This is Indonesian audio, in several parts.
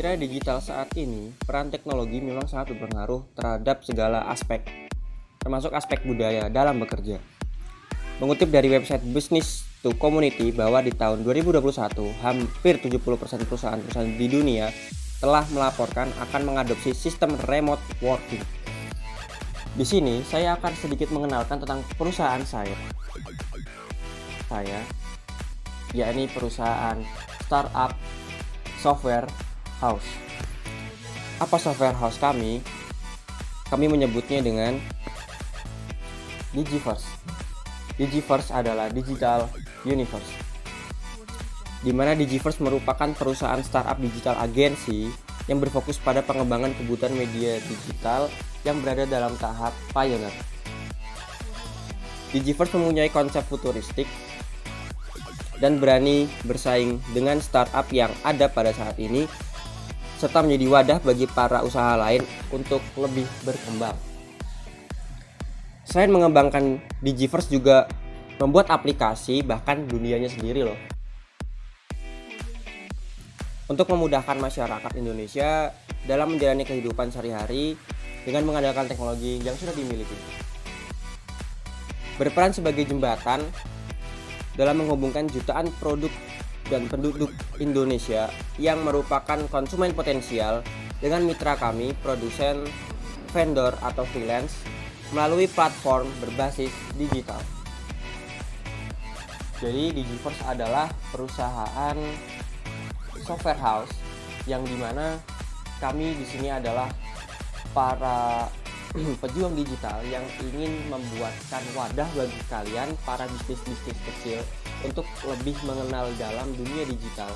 era digital saat ini, peran teknologi memang sangat berpengaruh terhadap segala aspek, termasuk aspek budaya dalam bekerja. Mengutip dari website Business to Community bahwa di tahun 2021, hampir 70% perusahaan-perusahaan di dunia telah melaporkan akan mengadopsi sistem remote working. Di sini, saya akan sedikit mengenalkan tentang perusahaan saya, yakni perusahaan startup software house. Apa software house kami? Kami menyebutnya dengan Digiverse. Digiverse adalah digital universe, di mana Digiverse merupakan perusahaan startup digital agensi yang berfokus pada pengembangan kebutuhan media digital yang berada dalam tahap pioneer. Digiverse mempunyai konsep futuristik dan berani bersaing dengan startup yang ada pada saat ini, serta menjadi wadah bagi para usaha lain untuk lebih berkembang. Selain mengembangkan, Digiverse juga membuat aplikasi bahkan dunianya sendiri loh, untuk memudahkan masyarakat Indonesia dalam menjalani kehidupan sehari-hari dengan mengandalkan teknologi yang sudah dimiliki. Berperan sebagai jembatan dalam menghubungkan jutaan produk dan penduduk Indonesia yang merupakan konsumen potensial dengan mitra kami, produsen, vendor, atau freelance melalui platform berbasis digital. Jadi Digiverse adalah perusahaan software house yang dimana kami di sini adalah para pejuang digital yang ingin membuatkan wadah bagi kalian para bisnis-bisnis kecil untuk lebih mengenal dalam dunia digital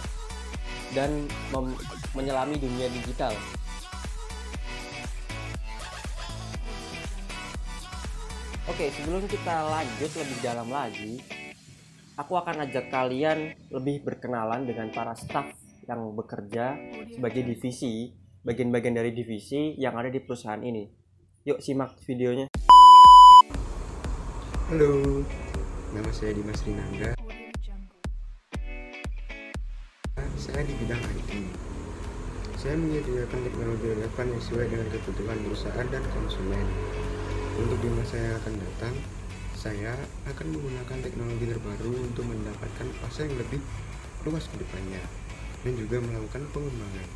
dan menyelami dunia digital. Oke, sebelum kita lanjut lebih dalam lagi, aku akan ajak kalian lebih berkenalan dengan para staf yang bekerja sebagai divisi, bagian-bagian dari divisi yang ada di perusahaan ini. Yuk simak videonya. Halo, nama saya Dimas Rinanda. Saya di bidang IT. Saya menyediakan teknologi relevan yang sesuai dengan kebutuhan perusahaan dan konsumen. Untuk di masa yang akan datang, saya akan menggunakan teknologi terbaru untuk mendapatkan fase yang lebih luas ke depannya dan juga melakukan pengembangan.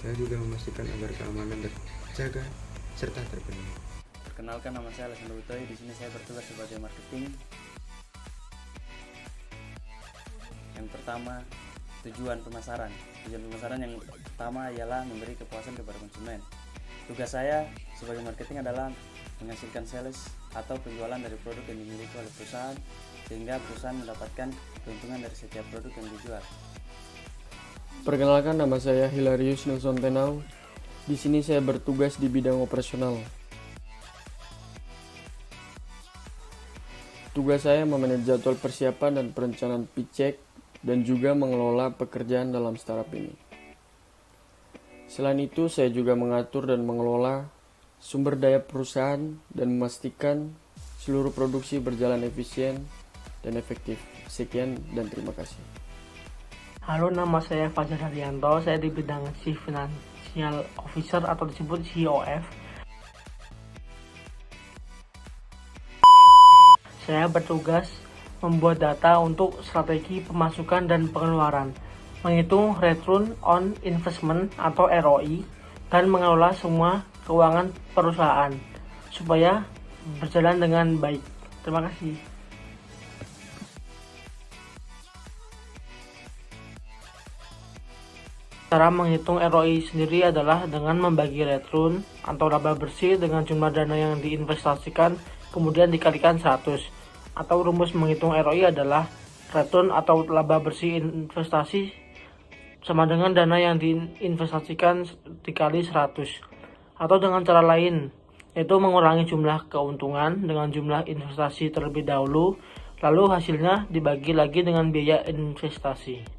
Saya juga memastikan agar keamanan terjaga serta terpenuhi. Perkenalkan, nama saya Alessandro Utoy. Di sini saya bertugas sebagai marketing. Yang pertama, tujuan pemasaran. Tujuan pemasaran yang pertama ialah memberi kepuasan kepada konsumen. Tugas saya sebagai marketing adalah menghasilkan sales atau penjualan dari produk yang dimiliki oleh perusahaan, sehingga perusahaan mendapatkan keuntungan dari setiap produk yang dijual. Perkenalkan, nama saya Hilarius Nelson Tenau. Di sini saya bertugas di bidang operasional. Tugas saya memanage jadwal persiapan dan perencanaan pitch check dan juga mengelola pekerjaan dalam startup ini. Selain itu, saya juga mengatur dan mengelola sumber daya perusahaan dan memastikan seluruh produksi berjalan efisien dan efektif. Sekian dan terima kasih. Halo, nama saya Fajar Haryanto. Saya di bidang Chief Financial Officer atau disebut COF. Saya bertugas membuat data untuk strategi pemasukan dan pengeluaran, menghitung return on investment atau ROI, dan mengelola semua keuangan perusahaan supaya berjalan dengan baik. Terima kasih. Cara menghitung ROI sendiri adalah dengan membagi return atau laba bersih dengan jumlah dana yang diinvestasikan kemudian dikalikan 100. Atau rumus menghitung ROI adalah return atau laba bersih investasi sama dengan dana yang diinvestasikan dikali 100. Atau dengan cara lain, yaitu mengurangi jumlah keuntungan dengan jumlah investasi terlebih dahulu, lalu hasilnya dibagi lagi dengan biaya investasi.